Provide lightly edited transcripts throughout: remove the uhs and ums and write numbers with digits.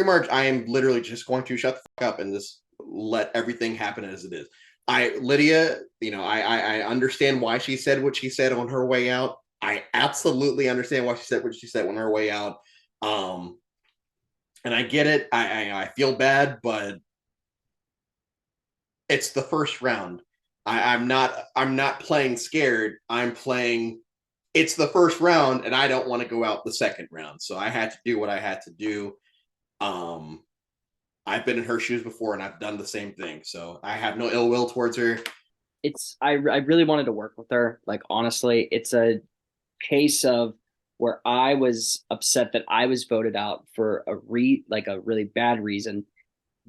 pre-merge, I am literally just going to shut the fuck up and just let everything happen as it is. Lydia, I understand why she said what she said on her way out. I absolutely understand why she said what she said on her way out. And I get it. I feel bad, but it's the first round. I'm not playing scared. I'm playing. It's the first round, and I don't want to go out the second round. So I had to do what I had to do. I've been in her shoes before, and I've done the same thing. So I have no ill will towards her. I really wanted to work with her. Like, honestly, it's a case of where I was upset that I was voted out for a really bad reason.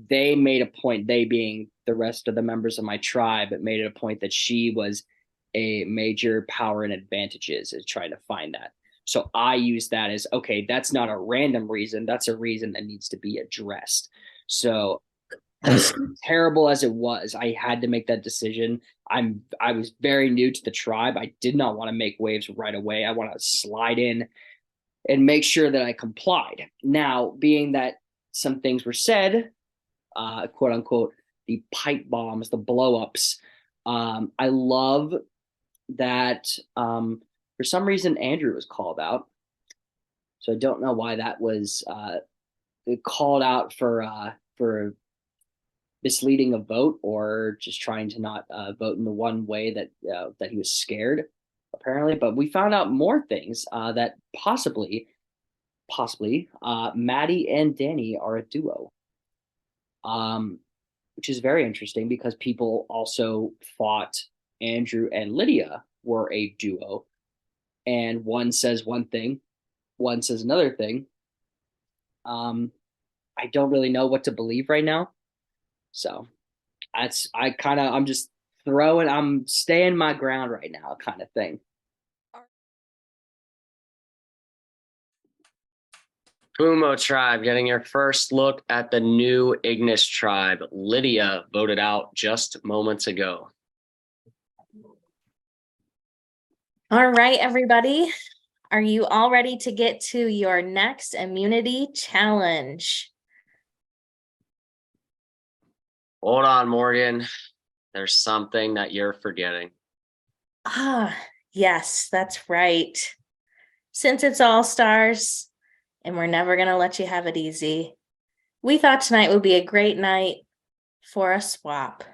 They made a point, they being the rest of the members of my tribe, it made it a point that she was a major power and advantages is trying to find that. So I use that as, okay, that's not a random reason. That's a reason that needs to be addressed. So as terrible as it was, I had to make that decision. I was very new to the tribe. I did not want to make waves right away. I want to slide in and make sure that I complied. Now, being that some things were said, quote unquote, the pipe bombs, the blowups, I love that for some reason Andrew was called out. So I don't know why that was called out for misleading a vote or just trying to not vote in the one way that he was scared, apparently. But we found out more things that possibly Maddie and Danny are a duo, which is very interesting because people also thought Andrew and Lydia were a duo, and one says one thing, one says another thing. I don't really know what to believe right now. So I'm just I'm staying my ground right now kind of thing. Fumo tribe getting your first look at the new Ignis tribe. Lydia voted out just moments ago. All right, everybody. Are you all ready to get to your next immunity challenge? Hold on, Morgan. There's something that you're forgetting. Yes, that's right. Since it's All Stars and we're never going to let you have it easy, we thought tonight would be a great night for a swap.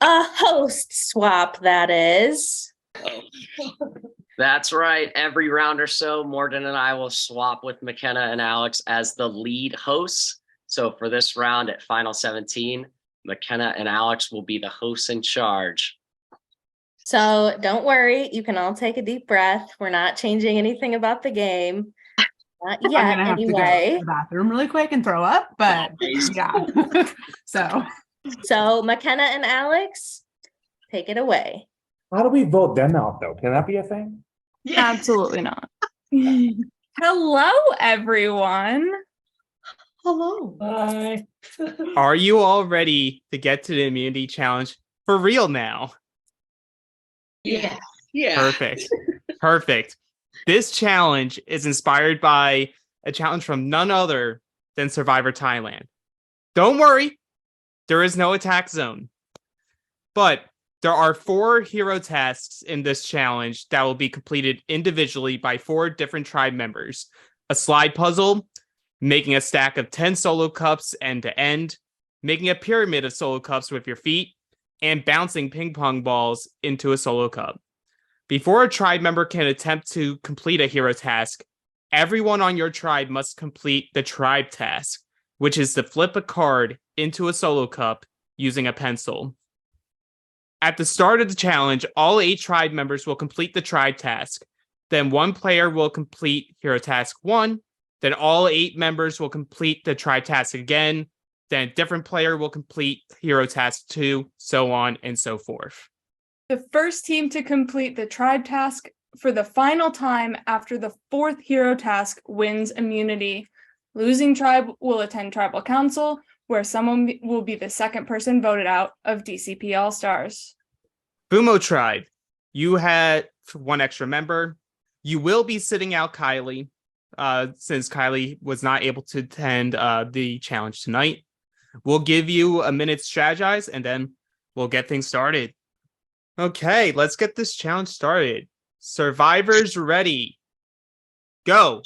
A host swap, that is. That's right. Every round or so, Morgan and I will swap with McKenna and Alex as the lead hosts. So for this round at Final 17, McKenna and Alex will be the hosts in charge. So don't worry. You can all take a deep breath. We're not changing anything about the game. Not yet, I'm gonna have anyway. to go to the bathroom really quick and throw up, but yeah. So McKenna and Alex, take it away. How do we vote them out, though? Can that be a thing? Yeah. Absolutely not. Hello, everyone. Hello. Hi. Are you all ready to get to the immunity challenge for real now? Yeah. Perfect. This challenge is inspired by a challenge from none other than Survivor Thailand. Don't worry, there is no attack zone. But there are 4 hero tasks in this challenge that will be completed individually by 4 different tribe members. A slide puzzle, making a stack of 10 solo cups end to end, making a pyramid of solo cups with your feet, and bouncing ping pong balls into a solo cup. Before a tribe member can attempt to complete a hero task, everyone on your tribe must complete the tribe task, which is to flip a card into a solo cup using a pencil. At the start of the challenge, all 8 tribe members will complete the tribe task. Then one player will complete hero task 1. Then all 8 members will complete the tribe task again. Then a different player will complete hero task 2, so on and so forth. The first team to complete the tribe task for the final time after the 4th hero task wins immunity. Losing tribe will attend tribal council, where someone will be the second person voted out of DCP All-Stars. Fumo tribe, you had 1 extra member. You will be sitting out Kylie. since Kylie was not able to attend the challenge tonight. We'll give you a minute to strategize, and then we'll get things started. Okay, let's get this challenge started. Survivors ready. Go.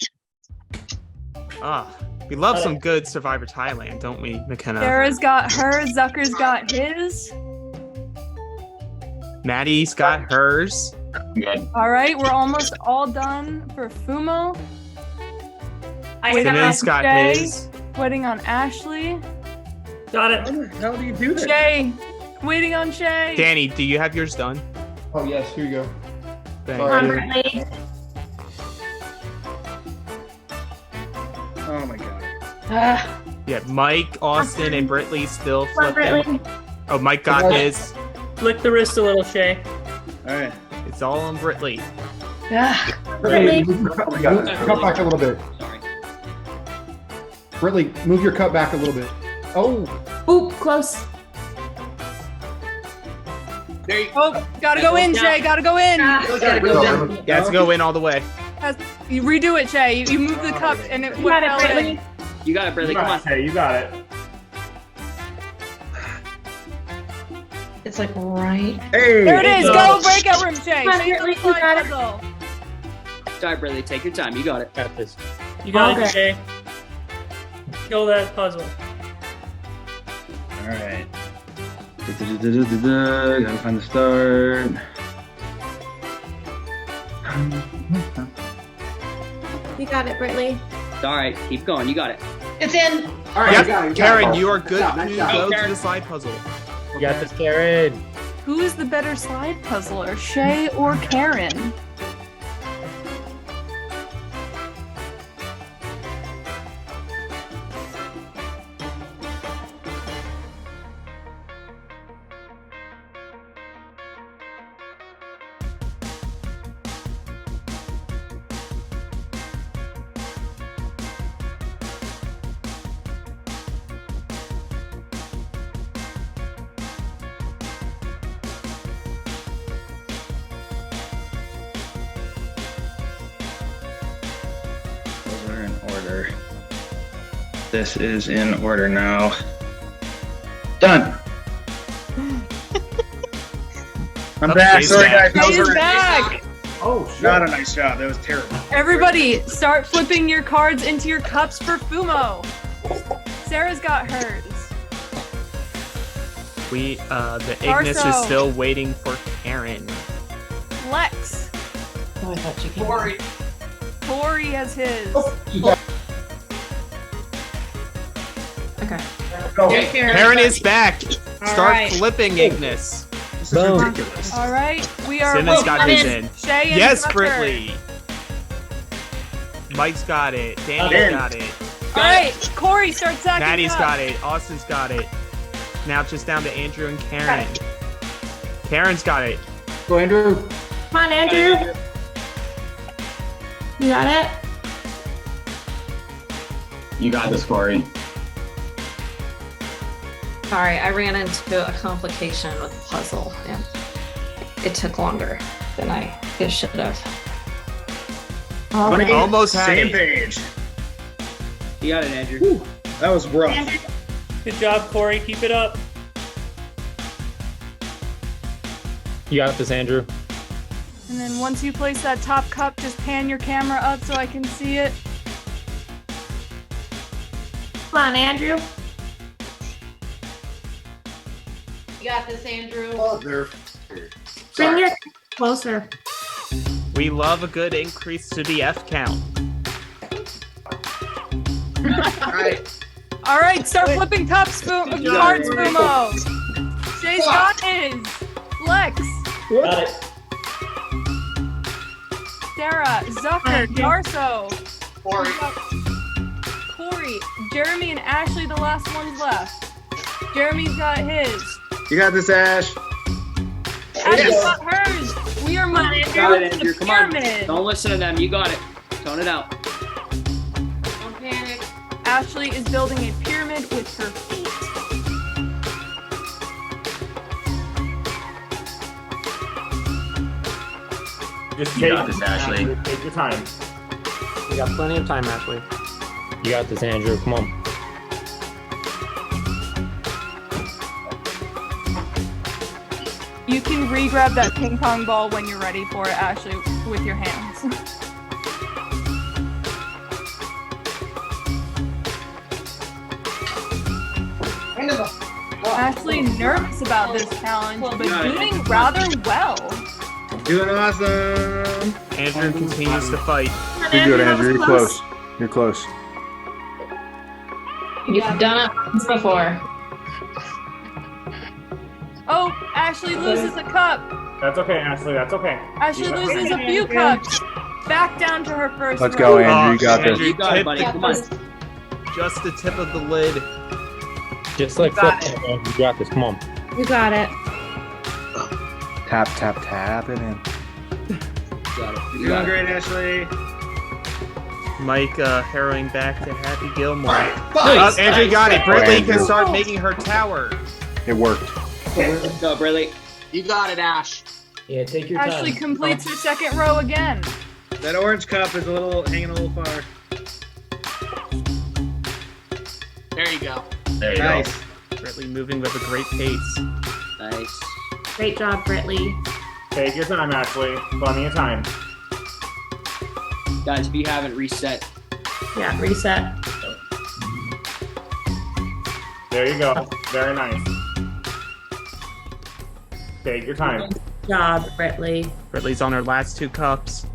We love some good Survivor Thailand, don't we, McKenna? Sarah's got hers, Zucker's got his. Maddie's got hers. Good. All right, we're almost all done for Fumo. Simmons got Shay, his. waiting on Ashley. Got it. How do you do that? Shay, waiting on Shay. Danny, do you have yours done? Oh yes, here you go. Thank Sorry. you. Brittley. Oh my god. Yeah, Mike, Austin, and Brittley still Come on, flipping. Brittley. Oh, Mike got his. Flick the wrist a little, Shay. All right. It's all on Brittley. Brittley. Move your cup back a little bit. Sorry. Brittley, move your cup back a little bit. Oh, Oop, close. There you Oh, gotta go in, Shay. Gotta go in. gotta go down. Yeah, let's go in all the way. You redo it, Shay. You move the cup and it You got it, fell in. Brittley. You got it, Brittley. Come on. Hey, you got it. It's like right. Hey. There it is. Go breakout room, Shay. Come on, Shay's Brittley, you slide got it. puzzle. Sorry, Brittley. Take your time. You got it. Got this. You got Okay. it, Shay. Kill that puzzle. All right. Gotta find the start. You got it, Brittley. It's all right. Keep going. You got it. It's in. All right, Yep, you got it, Karen, it. you are good Nice job, nice to job. go to Karen. the slide puzzle. You got this, Karen. Who is the better slide puzzler, Shay or Karen? Those are in order. This is in order now. Done. I'm back. Shay's Sorry, back. guys. Shay is back. oh shit. Not a nice job. That was terrible. Everybody, start flipping your cards into your cups for Fumo. Sarah's got hers. The Ignis is Garsow. still waiting for Karen. Lex. Oh, I thought you could. Corey. Tori has his. Okay. Go. Karen is back. Start right. flipping Ignis. This is ridiculous. All right, we are. Simmons waiting got on his in. Shay and Yes, Zucker. Brittley. Mike's got it. Danny's in. got it. All right, Corey, start stacking Maddie's up. got it. Austin's got it. Now it's just down to Andrew and Karen. Karen's got it. Go, Andrew. Come on, Andrew. You got it? You got this, Corey. Sorry, I ran into a complication with the puzzle and it took longer than it should have. All right. Almost had Same it. page. You got it, Andrew. That was rough. Good job, Corey. Keep it up. You got this, Andrew. And then once you place that top cup, just pan your camera up so I can see it. Come on, Andrew. You got this, Andrew. Mother. Bring your closer. We love a good increase to the F count. All right, start flipping cards, Fumo. Shay's got his. Lex. Got it. Sarah, Zucker, Garsow, Corey. Corey, Jeremy, and Ashley, the last ones left. Jeremy's got his. You got this, Ash. Ashley's got hers. We are moving You got it, to Andrew. the Come on. pyramid. Don't listen to them. You got it. Tone it out. Don't panic. Ashley is building a pyramid with her feet. Just You got this, Ashley. Take your time. You got plenty of time, Ashley. You got this, Andrew. Come on. You can re-grab that ping pong ball when you're ready for it, Ashley, with your hands. Ashley nervous about this challenge, but doing rather well. Doing awesome. Andrew continues to fight. You're good, Andrew. You're close. You're close. You've done it once before. Oh, Ashley loses a cup. That's okay, Ashley. That's okay. Ashley loses a few cups. Back down to her first. Let's go, round. Andrew. You got Andrew, this. You got it, buddy. Come on. Just the tip of the lid. Just like got football, man. You got this. Come on. You got it. Tap, tap, tap it in. Got it. You're doing great, Ashley. Mike harrowing back to Happy Gilmore. Nice. Andrew got it. Brittley can Andrew. start making her tower. It worked. Let's go, Brittley. You got it, Ash. Yeah, take your Ashley completes her second row again. That orange cup is hanging a little far. There you go. There you Nice. Brittley moving with a great pace. Nice. Great job, Brittley. Take your time, Ashley. Plenty of time. Guys, if you haven't reset, Yeah, reset. There you go. Very nice. Take your time. Good job, Brittley. Brittley's on her last two cups.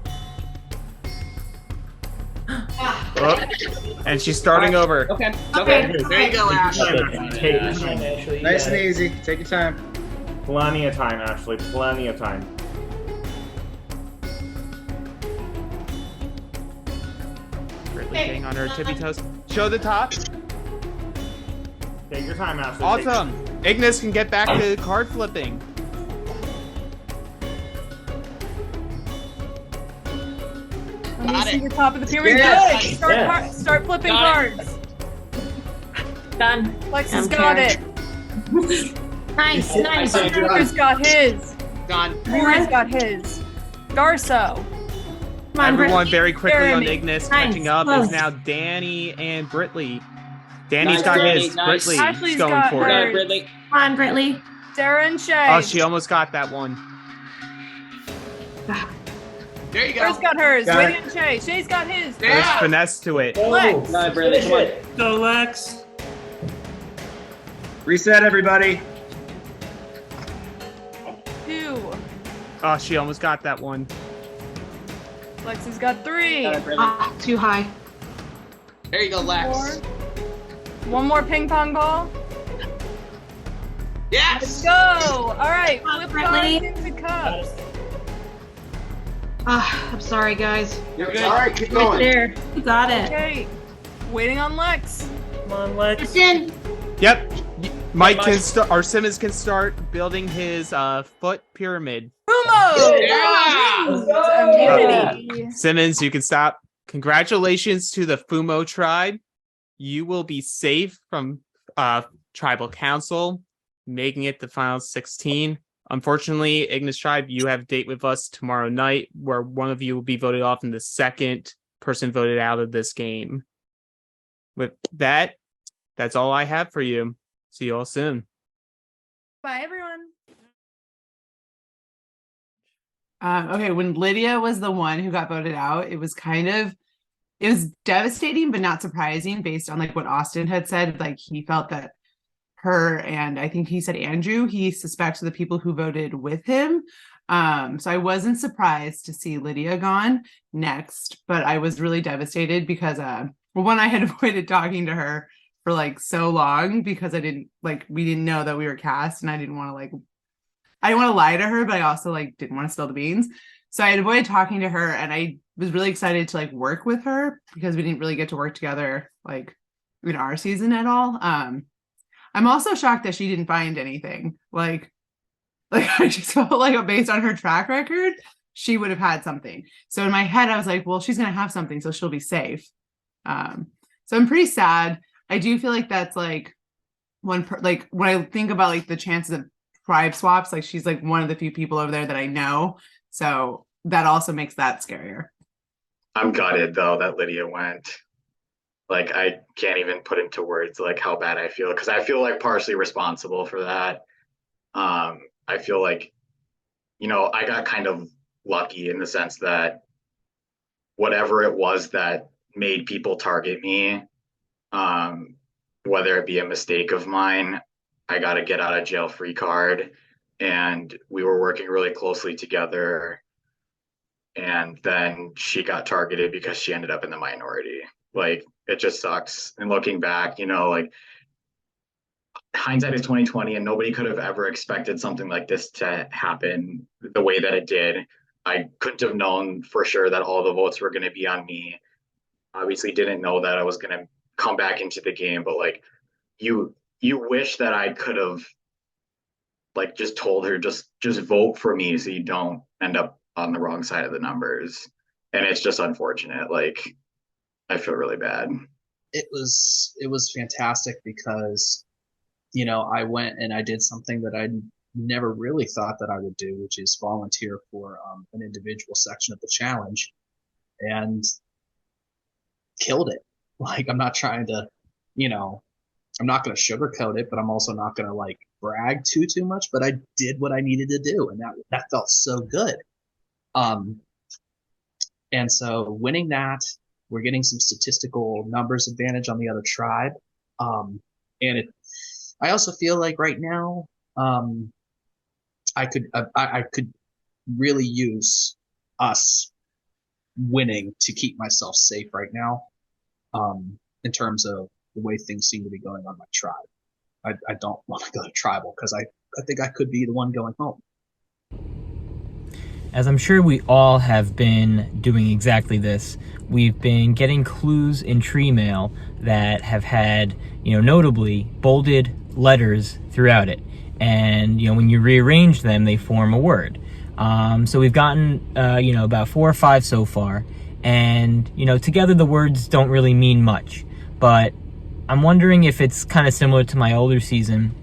Oh, and she's starting over. okay. Okay. There you go, Ash. Take your time. Nice and easy. Take your time. Plenty of time, Ashley. Plenty of time. Brittley getting on her tippy toes. Show the top. Take your time, Ashley. Awesome. Ignis can get back to card flipping. Let me see the top of the pyramid. Yeah. Good. Start flipping Got it. cards. Done. Lex has I'm got here. it. Nice, nice. Zucker's got his. Done. Moorhead's got his. Garsow. Come on, Everyone Brittley. very quickly on Jeremy. Ignis Nice, catching up close. is now Danny and Brittley. Danny's Nice, got Danny, his. nice. Brittley's Ashley's going got for hers. it. Go, Brittley. Come on, Brittley. Sarah and Shea. Oh, she almost got that one. There you Sarah's go. got hers. Got Waiting it. on Shea. Shea's got his. There's Yeah. finesse to it. Lex. Go, Brittley. Come on. Go, Lex. Reset, everybody. 2. Oh, she almost got that one. Lex has got 3. Got it, Brittley. Ah, too high. There you go, Lex. 4. One more ping pong ball. Yes. Let's go. All right. Come on, Flip cards Brittley. into cups. Ah, I'm sorry, guys. You're good. All right, keep Right going. there. You got it. Okay. Waiting on Lex. Come on, Lex. It's in. Yep. Mike can start, or Simmons can start building his foot pyramid. Fumo. Yeah. Immunity. Simmons, you can stop. Congratulations to the Fumo tribe. You will be safe from tribal council, making it the final 16. Unfortunately, Ignis tribe, you have a date with us tomorrow night where one of you will be voted off and the second person voted out of this game. With that, that's all I have for you. See you all soon. Bye, everyone. Okay, when Lydia was the one who got voted out, it was devastating, but not surprising based on like what Austin had said. Like he felt that her and I think he said Andrew, he suspects the people who voted with him. So I wasn't surprised to see Lydia gone next, but I was really devastated because one, I had avoided talking to her for like so long because we didn't know that we were cast, and I didn't want to lie to her, but I also like didn't want to spill the beans. So I had avoided talking to her, and I was really excited to like work with her because we didn't really get to work together like in our season at all. I'm also shocked that she didn't find anything. Like I just felt like based on her track record, she would have had something. So in my head, I was like, well, she's gonna have something, so she'll be safe. So I'm pretty sad. I do feel like that's like when I think about like the chances of tribe swaps, like she's like one of the few people over there that I know. So that also makes that scarier. I'm gutted though that Lydia went. Like, I can't even put into words like how bad I feel, because I feel like partially responsible for that. I feel like, I got kind of lucky in the sense that whatever it was that made people target me, whether it be a mistake of mine, I got a get out of jail free card, and we were working really closely together. And then she got targeted because she ended up in the minority. Like, it just sucks. And looking back, like, hindsight is 2020, and nobody could have ever expected something like this to happen the way that it did. I couldn't have known for sure that all the votes were going to be on me. Obviously didn't know that I was going to come back into the game, but like, you wish that I could have like just told her, just vote for me so you don't end up on the wrong side of the numbers. And it's just unfortunate. Like, I feel really bad. It was fantastic because, I went and I did something that I never really thought that I would do, which is volunteer for an individual section of the challenge, and killed it. Like, I'm not trying to, I'm not going to sugarcoat it, but I'm also not going to like brag too much, but I did what I needed to do. And that felt so good. And so winning that, we're getting some statistical numbers advantage on the other tribe. I also feel like right now, I could really use us winning to keep myself safe right now, in terms of the way things seem to be going on my tribe. I don't want to go to tribal because I think I could be the one going home. As I'm sure we all have been doing exactly this, we've been getting clues in tree mail that have had, notably bolded letters throughout it. And, when you rearrange them, they form a word. So we've gotten, about 4 or 5 so far. And, together the words don't really mean much. But I'm wondering if it's kind of similar to my older season,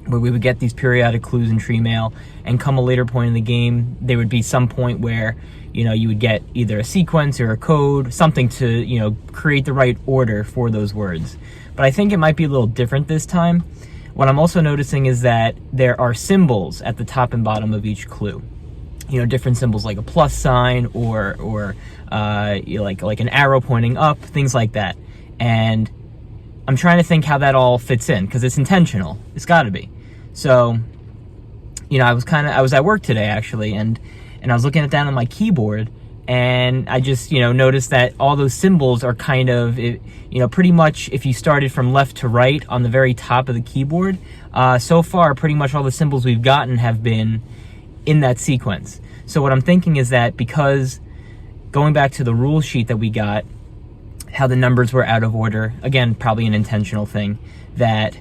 where we would get these periodic clues in tree mail, and come a later point in the game, there would be some point where, you would get either a sequence or a code, something to, create the right order for those words. But I think it might be a little different this time. What I'm also noticing is that there are symbols at the top and bottom of each clue. Different symbols like a plus sign or like an arrow pointing up, things like that. And I'm trying to think how that all fits in, because it's intentional. It's got to be. So, I was at work today actually, and I was looking at that on my keyboard, and I just, noticed that all those symbols are kind of, pretty much if you started from left to right on the very top of the keyboard, so far pretty much all the symbols we've gotten have been in that sequence. So what I'm thinking is that because going back to the rule sheet that we got, how the numbers were out of order, again, probably an intentional thing, that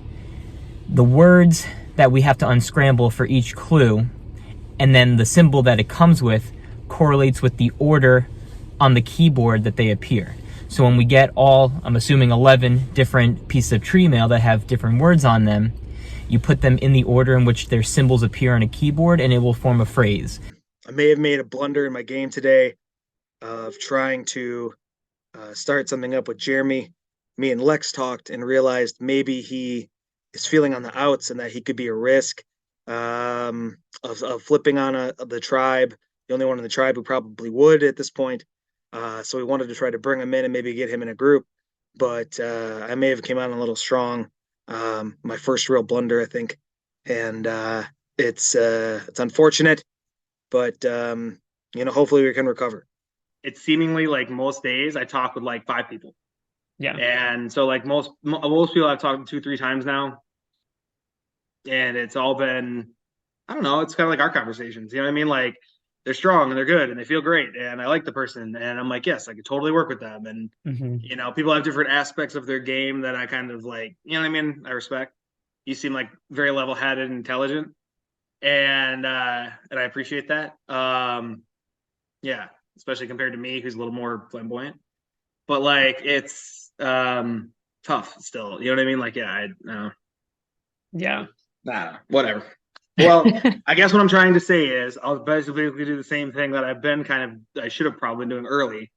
the words that we have to unscramble for each clue, and then the symbol that it comes with correlates with the order on the keyboard that they appear. So when we get all, I'm assuming 11 different pieces of tree mail that have different words on them, you put them in the order in which their symbols appear on a keyboard, and it will form a phrase. I may have made a blunder in my game today of trying to start something up with Jeremy. Me and Lex talked and realized maybe he is feeling on the outs and that he could be a risk of flipping on the tribe, the only one in the tribe who probably would at this point. So we wanted to try to bring him in and maybe get him in a group, but I may have came out a little strong. My first real blunder, I think, and it's unfortunate, but hopefully we can recover. It's seemingly like most days I talk with like 5 people. Yeah. And so like most people I've talked to 2-3 times now. And it's all been, I don't know, it's kind of like our conversations. You know what I mean? Like, they're strong and they're good and they feel great. And I like the person. And I'm like, yes, I could totally work with them. And, people have different aspects of their game that I kind of like, you know what I mean? I respect. You seem like very level-headed and intelligent. And I appreciate that. Yeah. Especially compared to me, who's a little more flamboyant. But like, it's tough still. You know what I mean? Like, yeah, whatever. Well, I guess what I'm trying to say is I'll basically do the same thing that I've been I should have probably been doing early,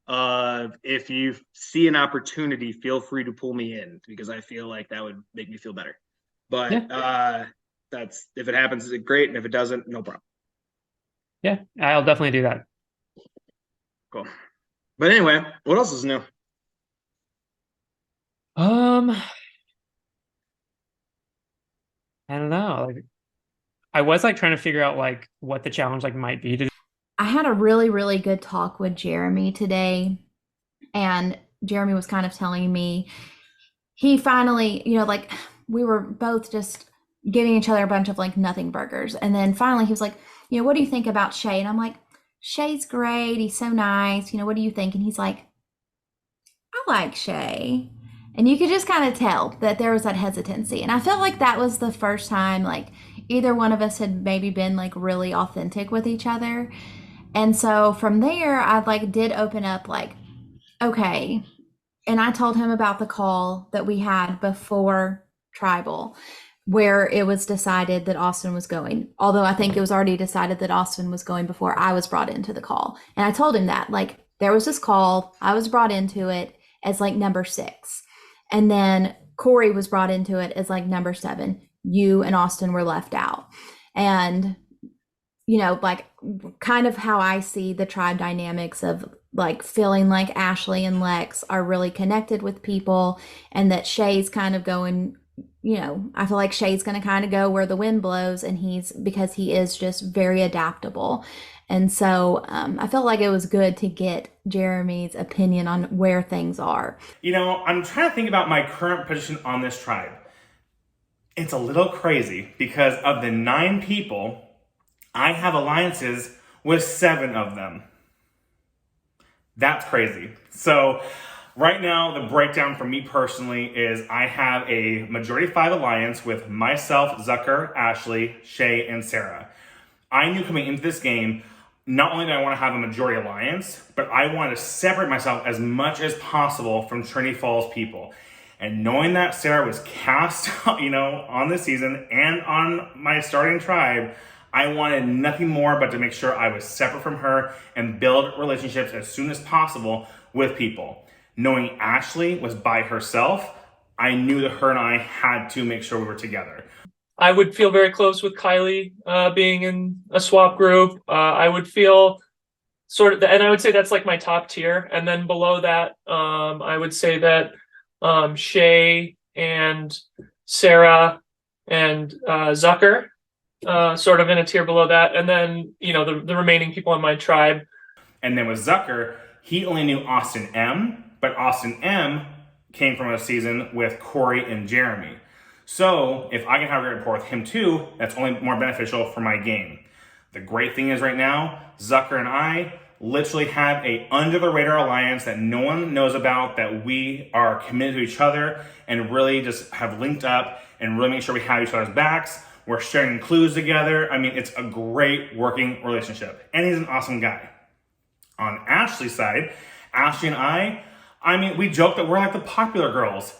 if you see an opportunity, feel free to pull me in, because I feel like that would make me feel better. But that's, if it happens, it's great, and if it doesn't, no problem. Yeah, I'll definitely do that. Cool. But anyway, what else is new? I don't know. Like, I was like trying to figure out like what the challenge like might be to. I had a really, really good talk with Jeremy today, and Jeremy was kind of telling me he finally, you know, like we were both just giving each other a bunch of like nothing burgers. And then finally he was like, you know, what do you think about Shea? And I'm like, Shea's great. He's so nice. You know, what do you think? And he's like, I like Shea. And you could just kind of tell that there was that hesitancy. And I felt like that was the first time like either one of us had maybe been like really authentic with each other. And so from there, I like did open up like, okay. And I told him about the call that we had before Tribal, where it was decided that Austin was going. Although I think it was already decided that Austin was going before I was brought into the call. And I told him that like there was this call, I was brought into it as like number 6. And then Corey was brought into it as like number 7. You and Austin were left out. And, you know, like kind of how I see the tribe dynamics of like feeling like Ashley and Lex are really connected with people, and that Shea's kind of going, you know, I feel like Shea's going to kind of go where the wind blows, and because he is just very adaptable. And so I felt like it was good to get Jeremy's opinion on where things are. You know, I'm trying to think about my current position on this tribe. It's a little crazy because of the 9 people, I have alliances with 7 of them. That's crazy. So right now, the breakdown for me personally is I have a majority 5 alliance with myself, Zucker, Ashley, Shea, and Sarah. I knew coming into this game, not only did I want to have a majority alliance, but I wanted to separate myself as much as possible from Trinity Falls people. And knowing that Sarah was cast, you know, on this season and on my starting tribe, I wanted nothing more but to make sure I was separate from her and build relationships as soon as possible with people. Knowing Ashley was by herself, I knew that her and I had to make sure we were together. I would feel very close with Kylie being in a swap group. I would feel sort of, and I would say that's like my top tier. And then below that, I would say that Shea and Sarah and Zucker, sort of in a tier below that. And then, you know, the remaining people in my tribe. And then with Zucker, he only knew Austin M, but Austin M came from a season with Corey and Jeremy. So if I can have a great rapport with him too, that's only more beneficial for my game. The great thing is right now, Zucker and I literally have a under the radar alliance that no one knows about, that we are committed to each other and really just have linked up and really make sure we have each other's backs. We're sharing clues together. I mean, it's a great working relationship, and he's an awesome guy. On Ashley's side, Ashley and I mean, we joke that we're like the popular girls.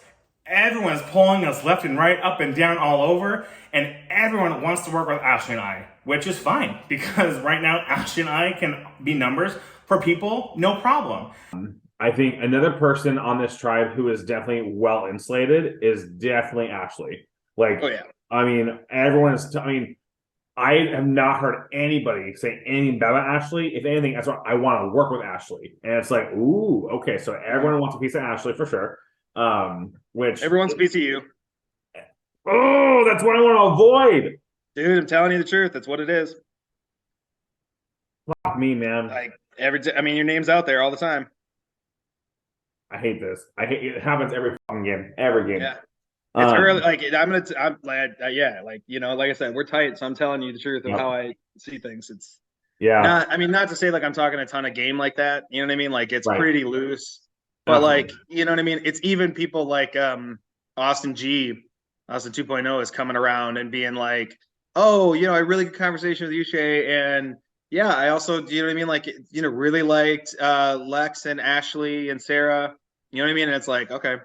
Everyone's pulling us left and right, up and down, all over, and everyone wants to work with Ashley and I, which is fine, because right now Ashley and I can be numbers for people, no problem. I think another person on this tribe who is definitely well insulated is definitely Ashley. Like, oh yeah, I mean, I have not heard anybody say anything bad about Ashley. If anything, that's why I want to work with Ashley. And it's like, ooh, okay, so everyone wants a piece of Ashley for sure. Which everyone's a piece of you. Oh, that's what I want to avoid. Dude, I'm telling you the truth. That's what it is. Fuck me, man. Like I mean, your name's out there all the time. I hate this. It happens every fucking game. Every game. Yeah. It's early. Like yeah. Like, you know, like I said, we're tight. So I'm telling you the truth of how I see things. It's not to say like I'm talking a ton of game like that. You know what I mean? Like it's pretty loose. But like, you know what I mean? It's even people like Austin 2.0 is coming around and being like, oh, you know, I really good conversation with you, Shea. And yeah, I also, you know what I mean? Like, you know, really liked Lex and Ashley and Sarah. You know what I mean? And it's like, okay.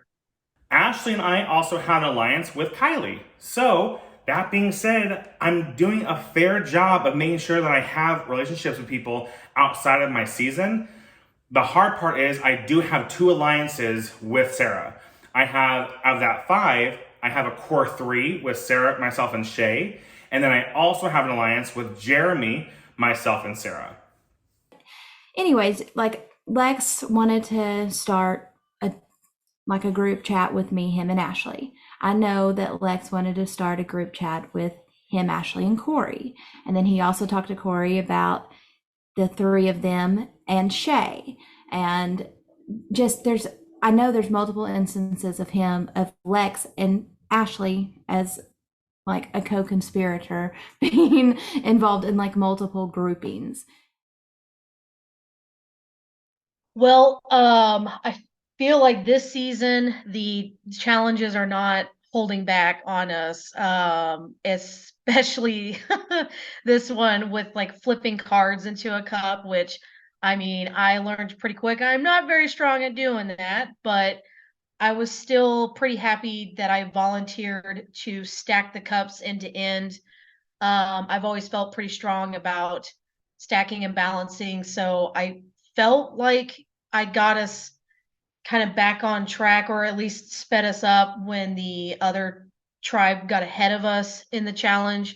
Ashley and I also have an alliance with Kylie. So that being said, I'm doing a fair job of making sure that I have relationships with people outside of my season. The hard part is I do have 2 alliances with Sarah. I have, of that 5, I have a core 3 with Sarah, myself, and Shea. And then I also have an alliance with Jeremy, myself, and Sarah. Anyways, like Lex wanted to start a group chat with me, him, and Ashley. I know that Lex wanted to start a group chat with him, Ashley, and Corey. And then he also talked to Corey about the 3 of them and Shea. And just I know there's multiple instances of Lex and Ashley as like a co-conspirator being involved in like multiple groupings. Well, I feel like this season the challenges are not holding back on us, especially this one with like flipping cards into a cup, which I mean, I learned pretty quick. I'm not very strong at doing that, but I was still pretty happy that I volunteered to stack the cups end to end. I've always felt pretty strong about stacking and balancing, so I felt like I got us kind of back on track, or at least sped us up when the other tribe got ahead of us in the challenge.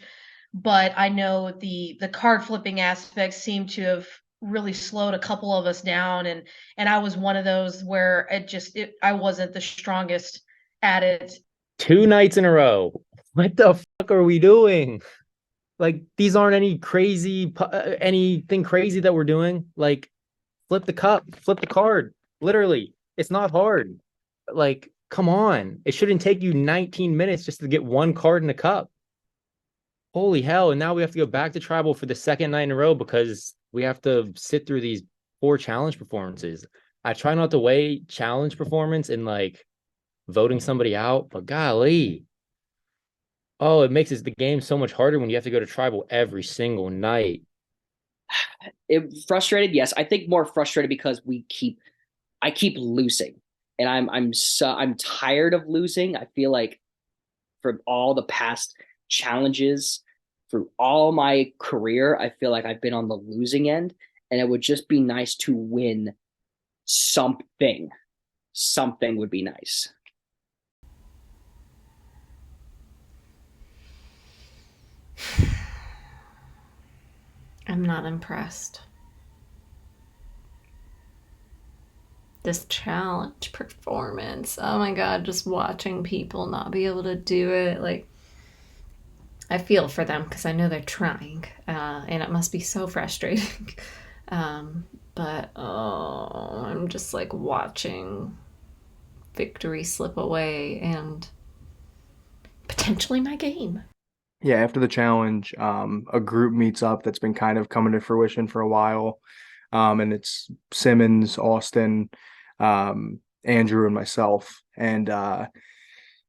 But I know the card flipping aspect seemed to have really slowed a couple of us down, and I was one of those where I wasn't the strongest at it. 2 nights in a row. What the fuck are we doing? Like, these aren't anything crazy that we're doing. Like, flip the cup, flip the card. Literally, it's not hard. Like, come on. It shouldn't take you 19 minutes just to get 1 card in a cup. Holy hell. And now we have to go back to tribal for the 2nd night in a row because we have to sit through these 4 challenge performances. I try not to weigh challenge performance and like voting somebody out, but golly. Oh, it makes the game so much harder when you have to go to tribal every single night. It frustrated, yes. I think more frustrated because I keep losing, and I'm tired of losing. I feel like for all the past challenges, through all my career, I feel like I've been on the losing end, and it would just be nice to win something. Something would be nice. I'm not impressed. This challenge performance. Oh my God, just watching people not be able to do it. Like, I feel for them because I know they're trying, and it must be so frustrating. But I'm just like watching victory slip away and potentially my game. Yeah, after the challenge, a group meets up that's been kind of coming to fruition for a while. And it's Simmons, Austin, Andrew, and myself. And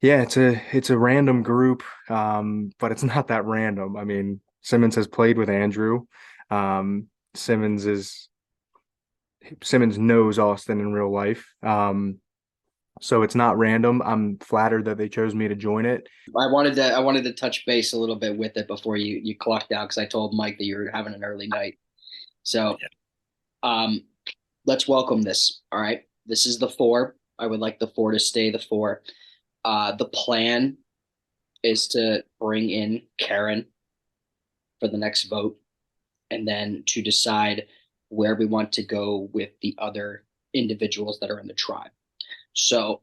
yeah, it's a random group, but it's not that random. I mean, Simmons has played with Andrew. Simmons knows Austin in real life. So it's not random. I'm flattered that they chose me to join it. I wanted to touch base a little bit with it before you clocked out, because I told Mike that you were having an early night. So let's welcome this. All right. This is the 4. I would like the 4 to stay the 4. The plan is to bring in Karen for the next vote, and then to decide where we want to go with the other individuals that are in the tribe. So,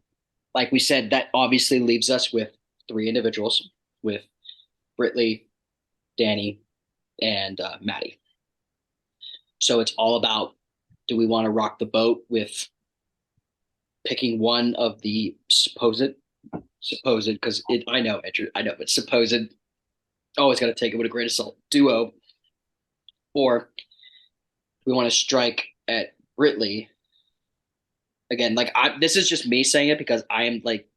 like we said, that obviously leaves us with 3 individuals, with Brittley, Danny, and Maddie. So it's all about, do we want to rock the boat with picking one of the supposed, because I know, but supposed, always got to take it with a grain of salt, duo, or we want to strike at Brittley. Again, like this is just me saying it because I am like,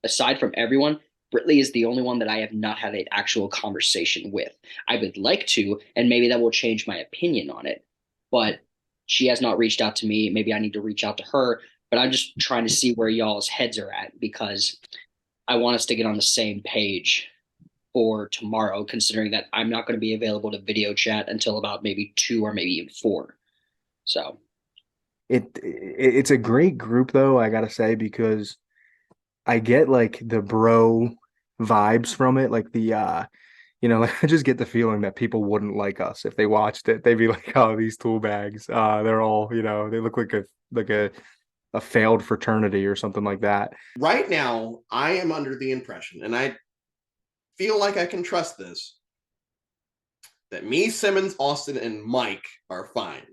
aside from everyone, Brittley is the only one that I have not had an actual conversation with. I would like to, and maybe that will change my opinion on it, but she has not reached out to me. Maybe I need to reach out to her, but I'm just trying to see where y'all's heads are at, because I want us to get on the same page for tomorrow, considering that I'm not going to be available to video chat until about maybe 2 or maybe even 4. So it's a great group though, I gotta say, because I get like the bro vibes from it, like like I just get the feeling that people wouldn't like us if they watched it. They'd be like, "Oh, these tool bags, they're all, they look like a failed fraternity or something like that." Right now, I am under the impression, and I feel like I can trust this, that me, Simmons, Austin, and Mike are fine.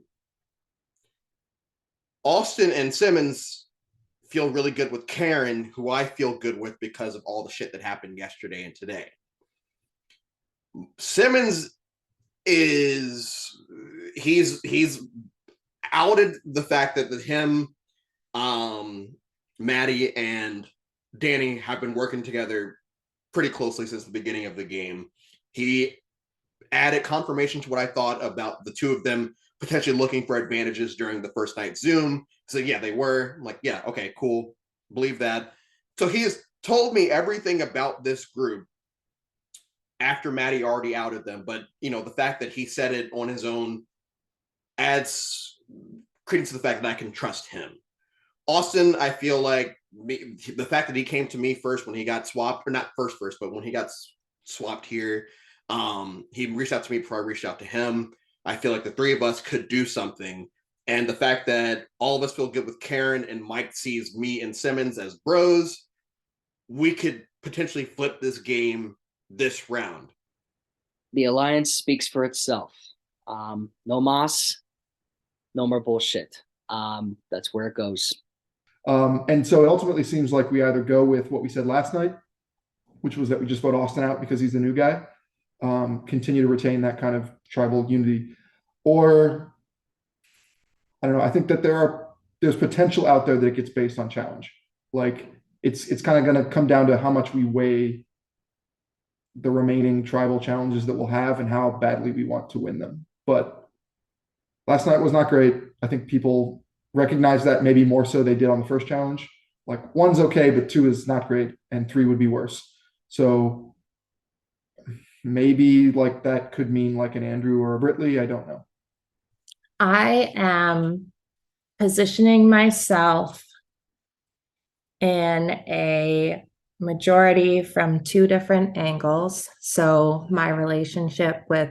Austin and Simmons feel really good with Karen, who I feel good with because of all the shit that happened yesterday and today. Simmons he's outed the fact that him, Maddie, and Danny have been working together pretty closely since the beginning of the game. He added confirmation to what I thought about the two of them potentially looking for advantages during the first night Zoom. So yeah, they were. I'm like, yeah, okay, cool. Believe that. So he's told me everything about this group after Maddie already outed them. But, the fact that he said it on his own adds credence to the fact that I can trust him. Austin, I feel like the fact that he came to me first when he got swapped, or not first, but when he got swapped here, he reached out to me before I reached out to him. I feel like the three of us could do something. And the fact that all of us feel good with Karen and Mike sees me and Simmons as bros, we could potentially flip this game this round. The alliance speaks for itself. No mas, no more bullshit. That's where it goes. And so it ultimately seems like we either go with what we said last night, which was that we just vote Austin out because he's the new guy, continue to retain that kind of tribal unity, or I don't know. I think that there's potential out there that it gets based on challenge. Like it's kind of going to come down to how much we weigh the remaining tribal challenges that we'll have and how badly we want to win them. But last night was not great. I think people recognize that maybe more so they did on the first challenge. Like 1's okay, but 2 is not great, and 3 would be worse. So maybe like that could mean like an Andrew or a Brittley. I don't know. I am positioning myself in a majority from 2 different angles. So my relationship with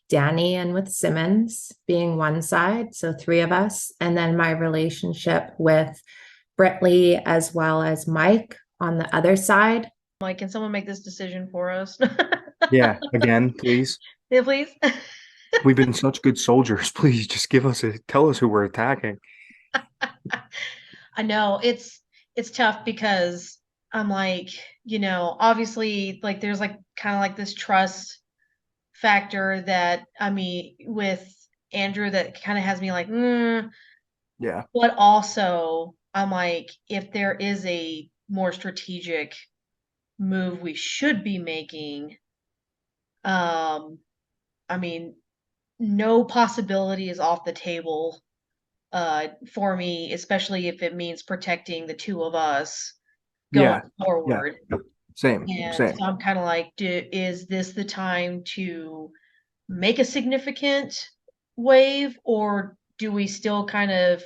Danny and with Simmons being one side, so 3 of us, and then my relationship with Brittley as well as Mike on the other side. Mike, can someone make this decision for us? Yeah, again, please. Yeah, please. We've been such good soldiers. Please just tell us who we're attacking. I know it's tough because I'm like, obviously like there's like kind of like this trust factor that, I mean, with Andrew that kind of has me like, yeah. But also I'm like, if there is a more strategic move we should be making, I mean, no possibility is off the table for me, especially if it means protecting the 2 of us going forward. Yeah. Same. So I'm kind of like, is this the time to make a significant wave, or do we still kind of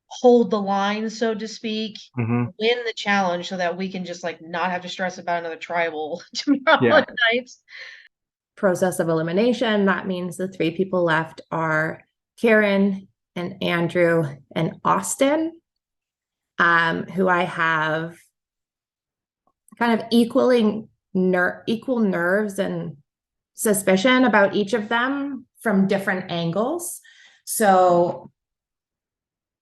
hold the line, so to speak, win the challenge so that we can just like not have to stress about another tribal tomorrow night? Process of elimination, that means the 3 people left are Karen and Andrew and Austin, who I have kind of equal nerves and suspicion about each of them from different angles. So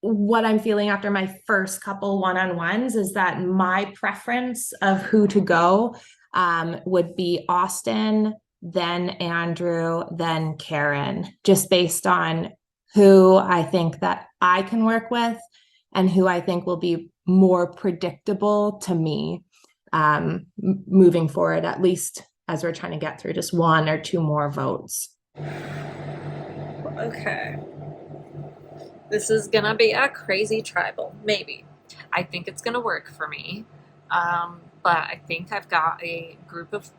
what I'm feeling after my first couple one-on-ones is that my preference of who to go would be Austin, then Andrew, then Karen, just based on who I think that I can work with and who I think will be more predictable to me moving forward, at least as we're trying to get through just 1 or 2 more votes. Okay. This is gonna be a crazy tribal, maybe. I think it's gonna work for me. But I think I've got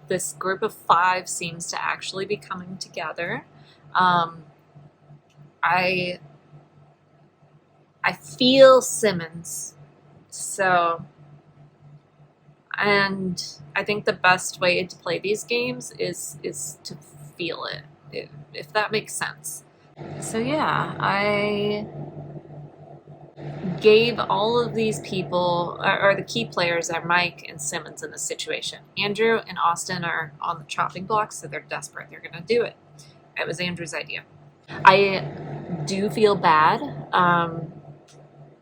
this group of 5 seems to actually be coming together. I I feel Simmons. So, and I think the best way to play these games is to feel it, if that makes sense. So yeah, I gave all of these people, or the key players are Mike and Simmons in this situation. Andrew and Austin are on the chopping block, so they're desperate. They're going to do it. It was Andrew's idea. I do feel bad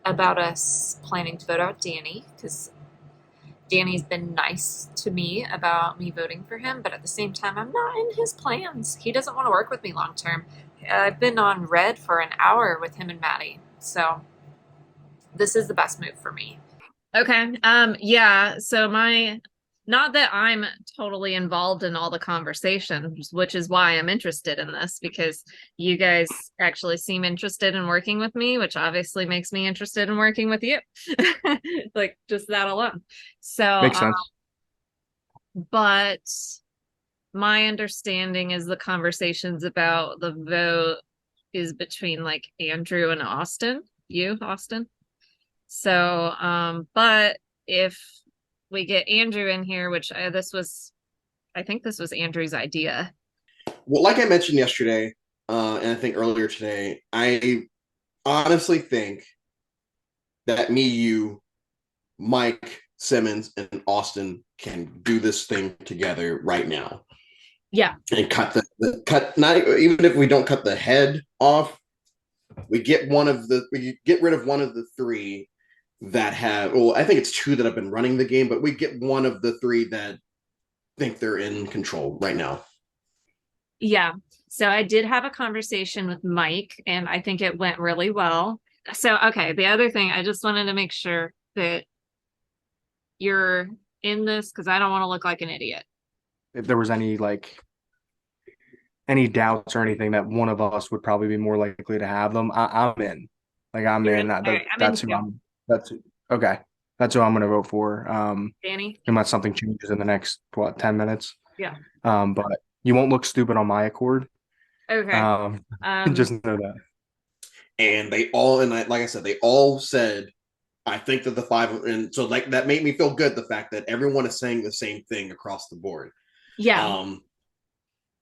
about us planning to vote out Danny, because Danny's been nice to me about me voting for him, but at the same time, I'm not in his plans. He doesn't want to work with me long term. I've been on red for an hour with him and Maddie, so this is the best move for me. Okay. Yeah. So not that I'm totally involved in all the conversations, which is why I'm interested in this, because you guys actually seem interested in working with me, which obviously makes me interested in working with you. Like just that alone. So Makes sense. But my understanding is the conversations about the vote is between like Andrew and Austin. You, Austin. So, but if we get Andrew in here, which I think this was Andrew's idea. Well, like I mentioned yesterday, and I think earlier today, I honestly think that me, you, Mike, Simmons, and Austin can do this thing together right now. Yeah. And cut not even if we don't cut the head off, we get rid of one of the three that have, well, I think it's two that have been running the game, but we get one of the three that think they're in control right now. Yeah. So I did have a conversation with Mike, and I think it went really well. So, okay, the other thing, I just wanted to make sure that you're in this, because I don't want to look like an idiot. If there was any doubts or anything that one of us would probably be more likely to have them, I'm in. Like I'm in. That's who I'm. That's okay. That's who I'm going to vote for. Danny. Unless something changes in the next 10 minutes. Yeah. But you won't look stupid on my accord. Okay. Just know that. And they all, and like I said, they all said, I think that the five, and so like that made me feel good. The fact that everyone is saying the same thing across the board. Yeah.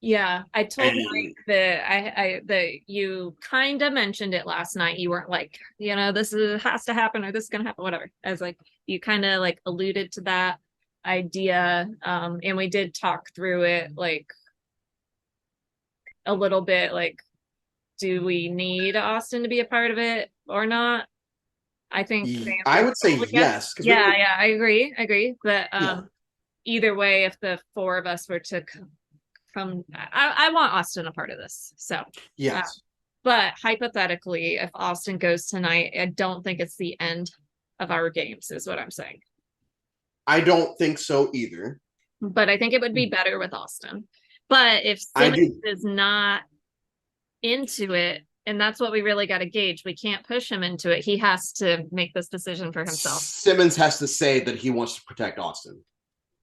Yeah, I told Mike that you kind of mentioned it last night. You weren't like, this has to happen or this is gonna happen, whatever. I was like, you kind of like alluded to that idea, and we did talk through it like a little bit. Like, do we need Austin to be a part of it or not? I think I would say yes. Yeah, I agree. But either way, if the four of us were to I want Austin a part of this. So yes. But hypothetically, if Austin goes tonight, I don't think it's the end of our games, is what I'm saying. I don't think so either. But I think it would be better with Austin. But if Simmons is not into it, and that's what we really got to gauge, we can't push him into it. He has to make this decision for himself. Simmons has to say that he wants to protect Austin.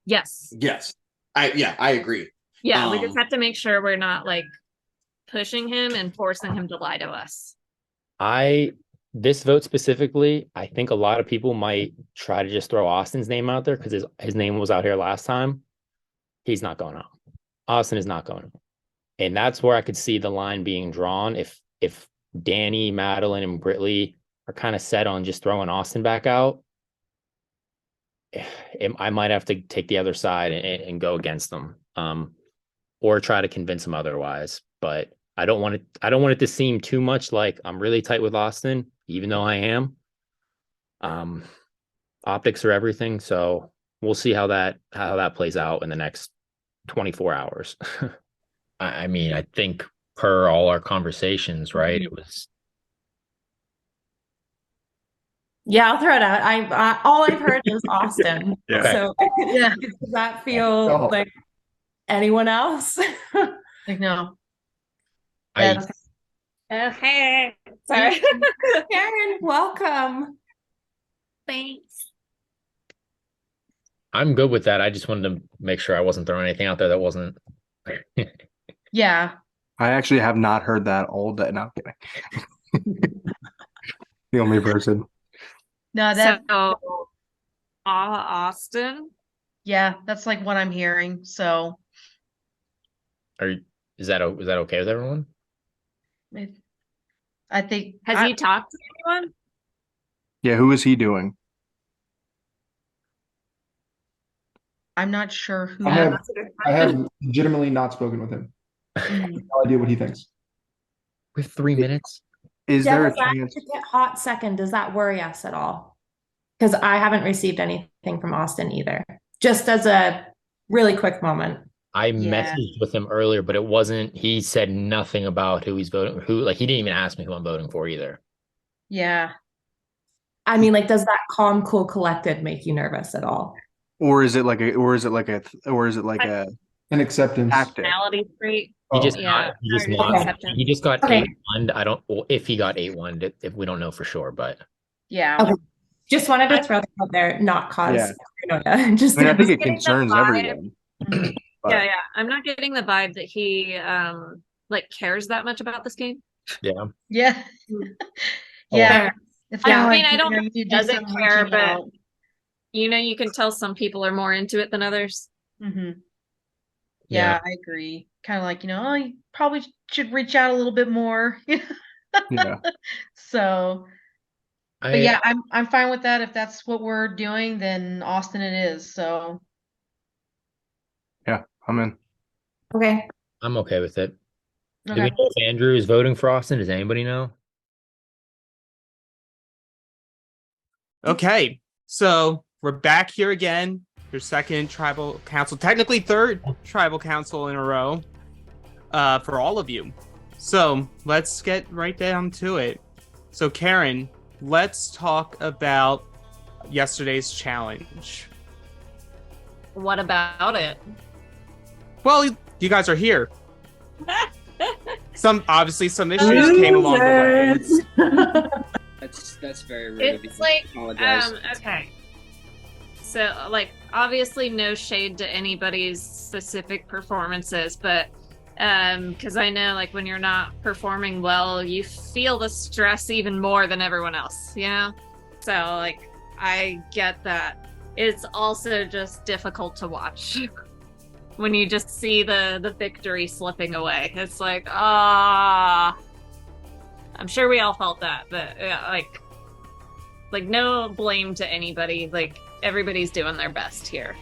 Yes. Yes. I agree. Yeah, we just have to make sure we're not like pushing him and forcing him to lie to us. This vote specifically, I think a lot of people might try to just throw Austin's name out there because his name was out here last time. He's not going on. Austin is not going on. And that's where I could see the line being drawn. If Danny, Madeline, and Brittley are kind of set on just throwing Austin back out, I might have to take the other side and go against them. Or try to convince him otherwise. But I don't want it to seem too much like I'm really tight with Austin, even though I am. Optics are everything, so we'll see how that plays out in the next 24 hours. I mean, I think per all our conversations, right? It was. Yeah, I'll throw it out. All I've heard is Austin. Yeah. So yeah, does that feel like anyone else? Like no. Okay. Sorry. Karen, welcome. Thanks. I'm good with that. I just wanted to make sure I wasn't throwing anything out there that wasn't. Yeah. I actually have not heard that all day. No, I'm kidding. The only person. No, that So, Austin. yeah, that's like what I'm hearing. So Is that okay with everyone? I think Has he talked to anyone? Yeah, who is he doing? I'm not sure who. I have legitimately not spoken with him. No idea what he thinks. With 3 minutes? Is Yeah, there a does that chance? to get hot second? Does that worry us at all? Because I haven't received anything from Austin either. Just as a really quick moment. I messaged with him earlier, but it wasn't. He said nothing about who he's voting. He didn't even ask me who I'm voting for either. Yeah. I mean, like, does that calm, cool, collected make you nervous at all? Or is it like a an acceptance tactic? Personality trait. He just Yeah. he just got Okay. 8-1. I don't if he got 8-1 if we don't know for sure, but Yeah. Okay. Just wanted to throw that out there, not cause paranoia. Just I think it getting the concerns vibe. everyone. But- Yeah. I'm not getting the vibe that he cares that much about this game. Yeah. Yeah. Oh. Yeah. It's I kinda mean, like, I don't you know, think you he do doesn't some care, reaching but out. you can tell some people are more into it than others. Mm-hmm. Yeah, I agree. Kind of like, you probably should reach out a little bit more. Yeah. So, but yeah, I'm fine with that. If that's what we're doing, then Austin it is. So, Yeah, I'm in. Okay. I'm okay with it. Do we Okay. know if Andrew is voting for Austin? Does anybody know? Okay, so we're back here again. Your second tribal council, technically third tribal council in a row, for all of you. So let's get right down to it. So Karen, let's talk about yesterday's challenge. What about it? Well, you guys are here. Some issues came along the way. That's very rude of you. It's like, Apologize. okay. So, obviously no shade to anybody's specific performances, but because I know, when you're not performing well, you feel the stress even more than everyone else, So, I get that. It's also just difficult to watch when you just see the victory slipping away. It's like, I'm sure we all felt that, but no blame to anybody. Everybody's doing their best here.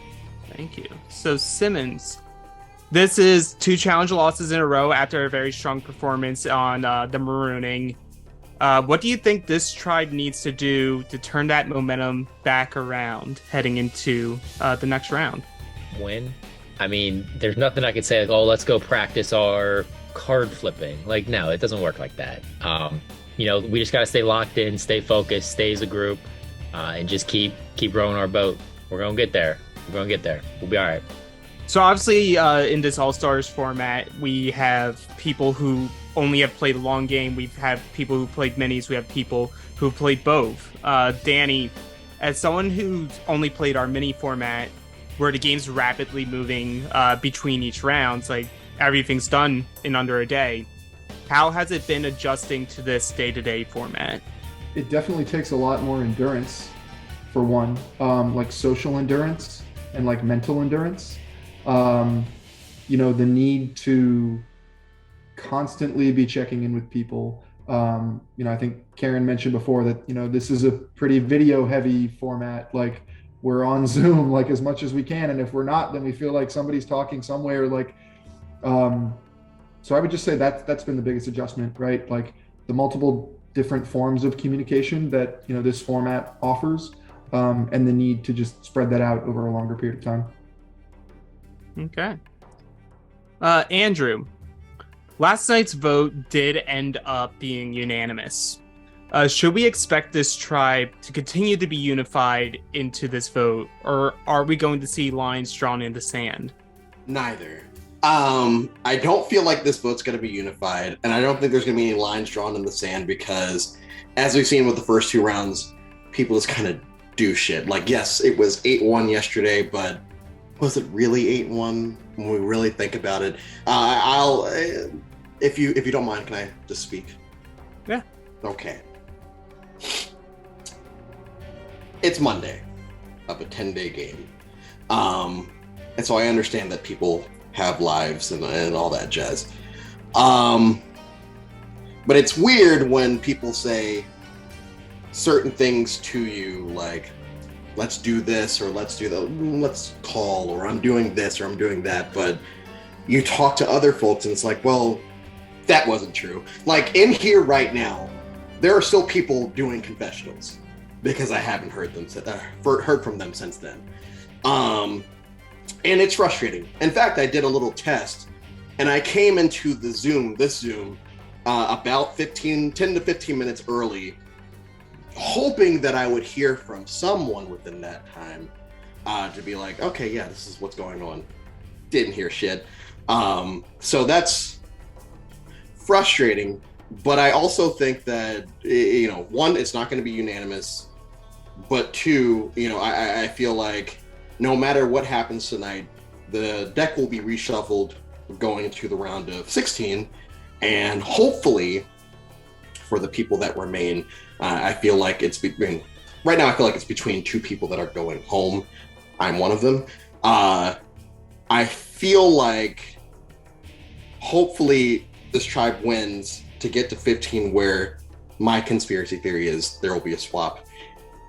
Thank you. So Simmons, this is 2 challenge losses in a row after a very strong performance on the marooning. What do you think this tribe needs to do to turn that momentum back around heading into the next round? Win. I mean, there's nothing I could say let's go practice our card flipping. No, it doesn't work like that. We just got to stay locked in, stay focused, stay as a group, and just keep rowing our boat. We're going to get there. We'll be all right. So obviously in this All-Stars format, we have people who only have played a long game. We have people who played minis. We have people who played both. Danny, as someone who's only played our mini format, where the game's rapidly moving between each round, everything's done in under a day. How has it been adjusting to this day-to-day format? It definitely takes a lot more endurance, for one, social endurance and mental endurance. The need to constantly be checking in with people. I think Karen mentioned before that, this is a pretty video heavy format. We're on Zoom as much as we can, and if we're not, then we feel like somebody's talking somewhere. So I would just say that's been the biggest adjustment, right? The multiple different forms of communication that this format offers, and the need to just spread that out over a longer period of time. Okay. Andrew, last night's vote did end up being unanimous. Should we expect this tribe to continue to be unified into this vote, or are we going to see lines drawn in the sand? Neither. I don't feel like this vote's going to be unified, and I don't think there's going to be any lines drawn in the sand because, as we've seen with the first 2 rounds, people just kind of do shit. Yes, it was 8-1 yesterday, but was it really 8-1 when we really think about it? I'll, if you don't mind, can I just speak? Yeah. Okay. it's Monday of a 10-day game. And so I understand that people have lives and all that jazz. But it's weird when people say certain things to you, like, let's do this, or let's do that, let's call, or I'm doing this, or I'm doing that. But you talk to other folks and it's like, well, that wasn't true. Like, in here right now, there are still people doing confessionals because I haven't heard from them since then. And it's frustrating. In fact, I did a little test and I came into this Zoom, about 10 to 15 minutes early, hoping that I would hear from someone within that time to be like, okay, yeah, this is what's going on. Didn't hear shit. So that's frustrating, but I also think that, one, it's not going to be unanimous, but two, I feel like no matter what happens tonight, the deck will be reshuffled going into the round of 16, and hopefully for the people that remain, I feel like it's between, right now I feel like it's between two people that are going home. I'm one of them. I feel like hopefully this tribe wins to get to 15, where my conspiracy theory is there will be a swap.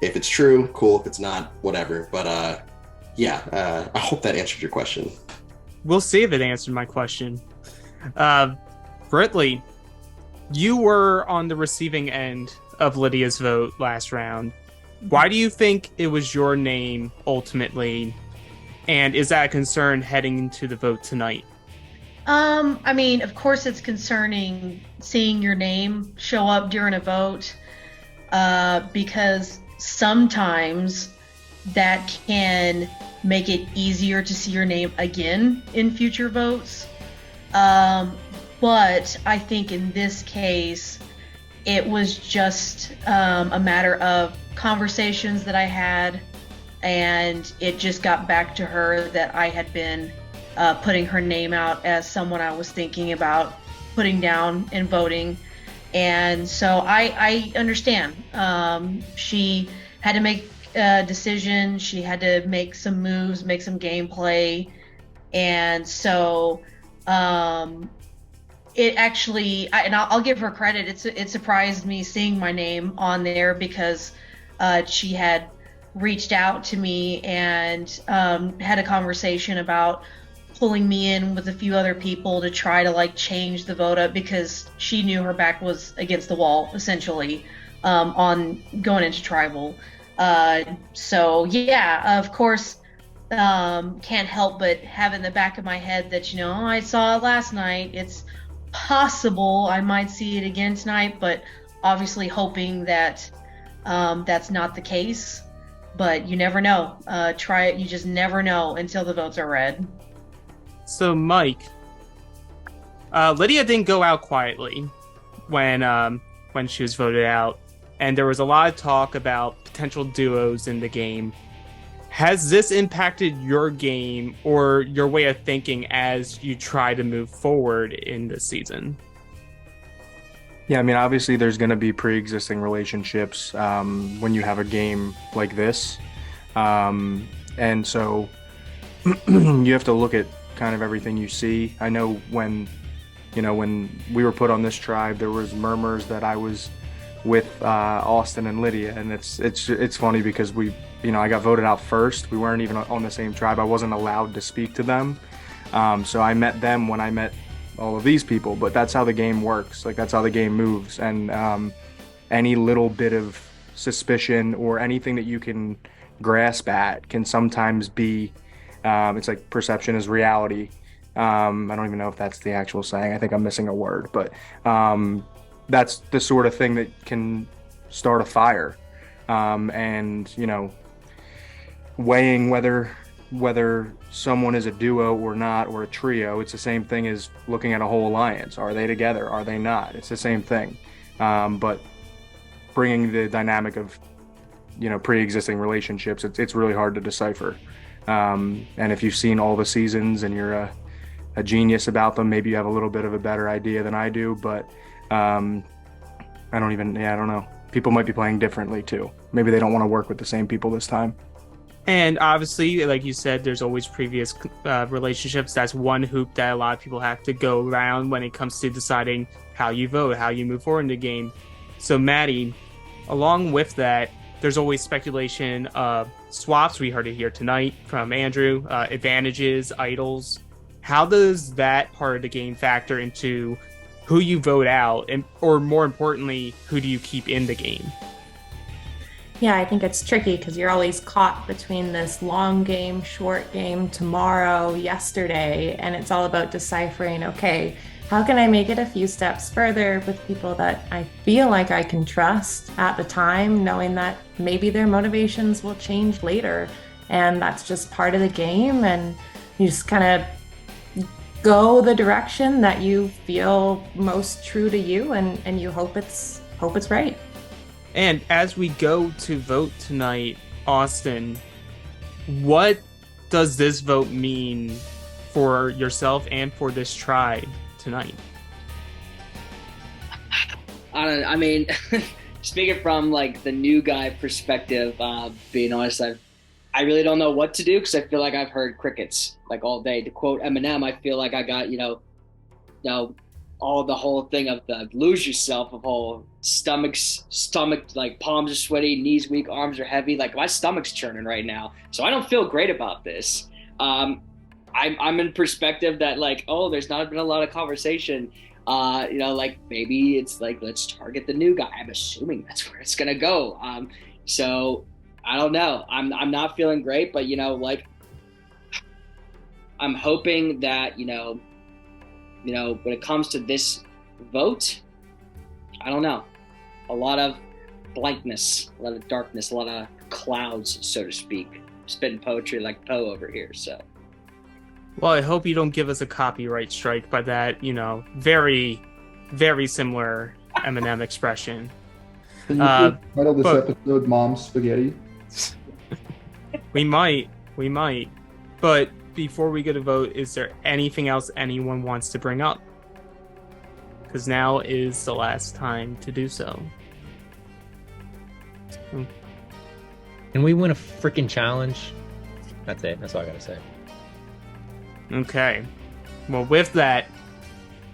If it's true, cool. If it's not, whatever. But I hope that answered your question. We'll see if it answered my question. Brittley, you were on the receiving end of Lydia's vote last round. Why do you think it was your name ultimately? And is that a concern heading into the vote tonight? I mean, of course it's concerning seeing your name show up during a vote, because sometimes that can make it easier to see your name again in future votes. But I think in this case, it was just a matter of conversations that I had, and it just got back to her that I had been putting her name out as someone I was thinking about putting down and voting. And so I understand. She had to make a decision. She had to make some moves, make some gameplay. And so it actually, and I'll give her credit, it surprised me seeing my name on there, because she had reached out to me and had a conversation about pulling me in with a few other people to try to change the vote up, because she knew her back was against the wall essentially on going into tribal. So yeah, of course, can't help but have in the back of my head that, I saw it last night. It's possible I might see it again tonight, but obviously hoping that that's not the case. But you never know. Try it. You just never know until the votes are read. So, Mike, Lydia didn't go out quietly when she was voted out, and there was a lot of talk about potential duos in the game. Has this impacted your game or your way of thinking as you try to move forward in this season? Yeah, I mean, obviously there's going to be pre-existing relationships when you have a game like this. And so you have to look at kind of everything you see. I know when we were put on this tribe, there was murmurs that I was with Austin and Lydia, and it's funny because I got voted out first. We weren't even on the same tribe. I wasn't allowed to speak to them. So I met them when I met all of these people, but that's how the game works. That's how the game moves. And any little bit of suspicion or anything that you can grasp at can sometimes be, it's like perception is reality. I don't even know if that's the actual saying. I think I'm missing a word, but that's the sort of thing that can start a fire. And weighing whether someone is a duo or not, or a trio, it's the same thing as looking at a whole alliance. Are they together? Are they not? It's the same thing. But bringing the dynamic of pre-existing relationships, it's really hard to decipher. And if you've seen all the seasons and you're a genius about them, maybe you have a little bit of a better idea than I do, but I don't know. people might be playing differently too. Maybe they don't want to work with the same people this time. And obviously, like you said, there's always previous relationships. That's one hoop that a lot of people have to go around when it comes to deciding how you vote, how you move forward in the game. So, Maddie, along with that, there's always speculation of swaps. We heard it here tonight from Andrew, advantages, idols. How does that part of the game factor into who you vote out, and or more importantly, who do you keep in the game? Yeah, I think it's tricky because you're always caught between this long game, short game, tomorrow, yesterday, and it's all about deciphering, okay, how can I make it a few steps further with people that I feel like I can trust at the time, knowing that maybe their motivations will change later, and that's just part of the game, and you just kind of go the direction that you feel most true to you, and you hope it's right. And as we go to vote tonight, Austin, what does this vote mean for yourself and for this tribe tonight? I mean, speaking from like the new guy perspective, being honest, I really don't know what to do because I feel like I've heard crickets like all day. To quote Eminem, I feel like I got, all the whole thing of the lose yourself, of whole stomach, like palms are sweaty, knees weak, arms are heavy. Like my stomach's churning right now. So I don't feel great about this. I'm in perspective that like, oh, there's not been a lot of conversation. Like maybe it's like, let's target the new guy. I'm assuming that's where it's going to go. So I don't know. I'm not feeling great, but like I'm hoping that, when it comes to this vote, I don't know. A lot of blankness, a lot of darkness, a lot of clouds, so to speak. Spitting poetry like Poe over here, so. Well, I hope you don't give us a copyright strike by that, very, very similar Eminem expression. Can you title this episode Mom's Spaghetti? We might. But before we go to vote, is there anything else anyone wants to bring up? Because now is the last time to do so. Can we win a freaking challenge? That's it. That's all I gotta say. Okay. Well, with that,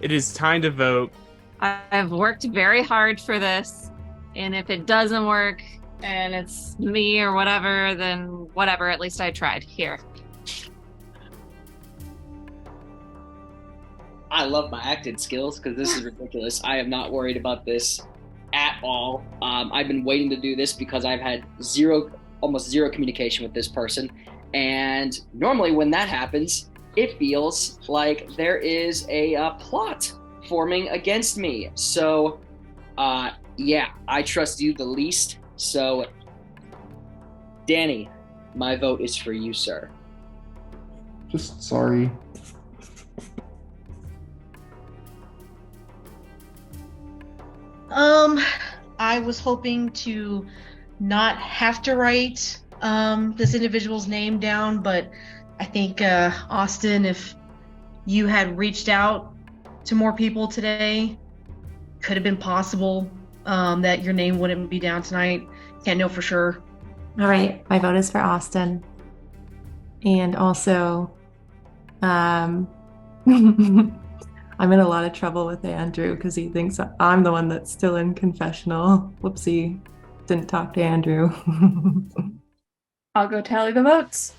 it is time to vote. I've worked very hard for this, and if it doesn't work and it's me or whatever, then whatever, at least I tried. Here. I love my acting skills because this is ridiculous. I am not worried about this at all. I've been waiting to do this because I've had almost zero communication with this person. And normally when that happens, it feels like there is a plot forming against me. So, yeah, I trust you the least. So, Danny, my vote is for you, sir. Just sorry. I was hoping to not have to write this individual's name down, but I think Austin, if you had reached out to more people today, could have been possible that your name wouldn't be down tonight. Can't know for sure. All right, my vote is for Austin. And also, I'm in a lot of trouble with Andrew because he thinks I'm the one that's still in confessional. Whoopsie, didn't talk to Andrew. I'll go tally the votes.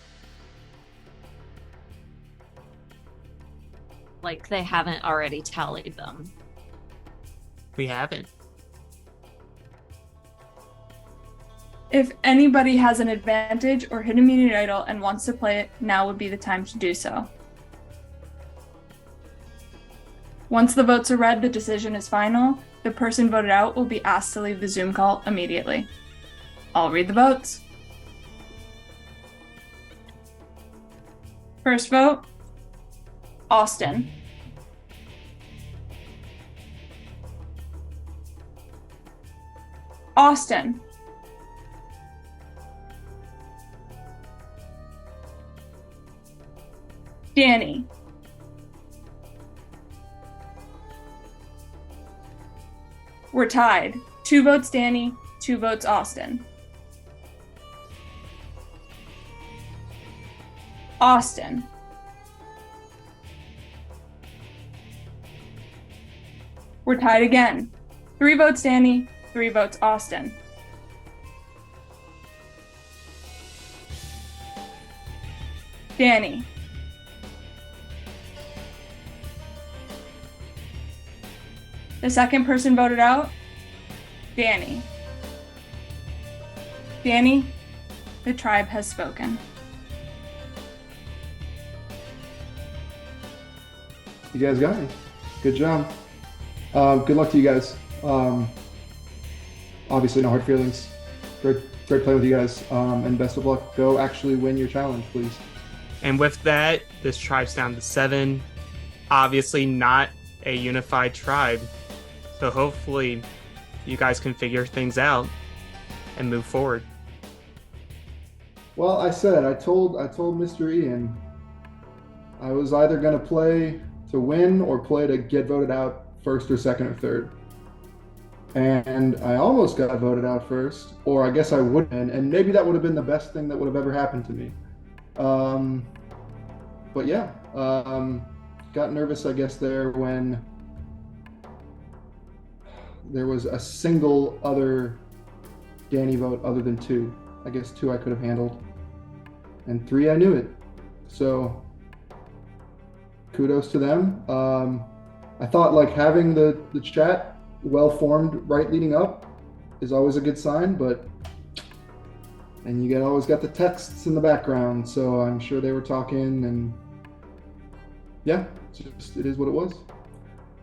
Like they haven't already tallied them. We haven't. If anybody has an advantage or hidden immunity idol and wants to play it, now would be the time to do so. Once the votes are read, the decision is final. The person voted out will be asked to leave the Zoom call immediately. I'll read the votes. First vote, Austin. Austin. Danny. We're tied. 2 votes Danny, 2 votes Austin. Austin. We're tied again. 3 votes Danny, 3 votes Austin. Danny. The second person voted out, Danny. Danny, the tribe has spoken. You guys got me. Good job. Good luck to you guys. Obviously, no hard feelings. Great playing with you guys. And best of luck. Go actually win your challenge, please. And with that, this tribe's down to 7. Obviously, not a unified tribe. So hopefully, you guys can figure things out and move forward. Well, I told Mr. Ian I was either going to play to win or play to get voted out first or second or third. And I almost got voted out first, or I guess I wouldn't, and maybe that would have been the best thing that would have ever happened to me. But yeah, got nervous, I guess, there when there was a single other Danny vote other than 2. I guess 2 I could have handled, and 3 I knew it. So kudos to them. I thought like having the chat well formed right leading up is always a good sign, and you always got the texts in the background, so I'm sure they were talking, and yeah, it is what it was.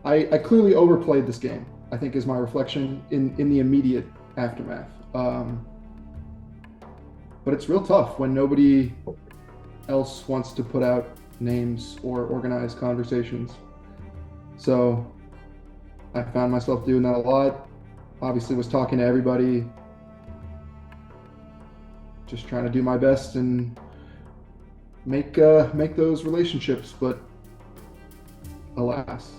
I clearly overplayed this game, I think, is my reflection in the immediate aftermath. But it's real tough when nobody else wants to put out names or organize conversations. So I found myself doing that a lot. Obviously was talking to everybody, just trying to do my best and make those relationships, but alas.